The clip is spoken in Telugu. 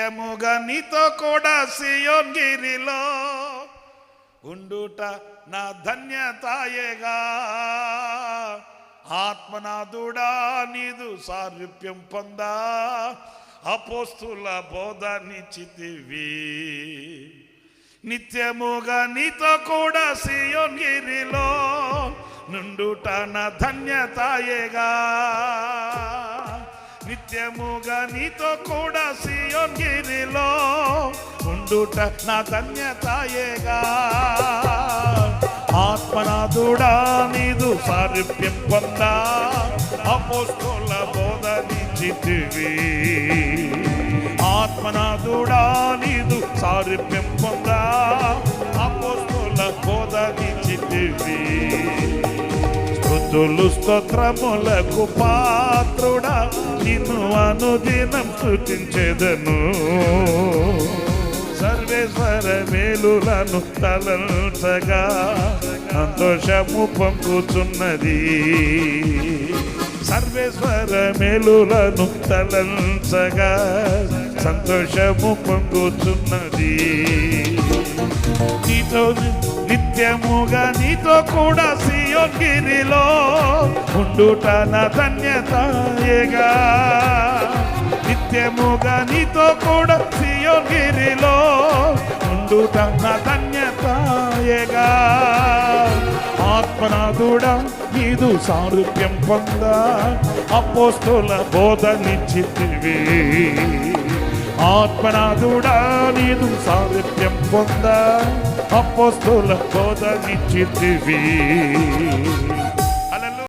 నిత్యముగా నీతో కూడా సియోన్ గిరిలో ఉండుట నా ధన్యతాయేగా. ఆత్మనాథుడా నీదు సారూప్యం పొందా అపోస్తుల బోధనిచ్చితివి. నిత్యముగా నీతో కూడా సియోన్ గిరిలో నుండుట నా ధన్యతాయేగా. నిత్యముగా నీతో కూడా సియోన్ గిరిలో ఉండుట నా ధన్యతాయేగా. ఆత్మనాథుడా నీదు సారూప్యం పొందా అపోస్తుల బోధనిచ్చితివి. ఆత్మనాథుడా నీదు సారూప్యం పొందా అపోస్తుల బోధనిచ్చితివి. స్తుతులు స్తోత్రములకు పాత్రుడా నిన్ను అనుదినం స్తుతించెదను. సర్వేశ్వర మేలులను తలంచగా సంతోషము పొంగుతున్నది. సర్వేశ్వర మేలులను తలంచగా సంతోషము పొంగుతున్నది. నీతో నిత్యముగా నీతో కూడా సియోన్ గిరిలో ఉండుట నా ధన్యతాయేగా. నిత్యముగా నీతో కూడా సియోన్ గిరిలో ఉండుట నా ధన్యతాయేగా. ఆత్మనాథుడా నీదు సారూప్యం పొందా అపోస్తుల బోధనిచ్చితివి. ఆత్మనాథుడా నీదు సారూప్యం పొందా అపోస్తుల బోధనిచ్చితివి.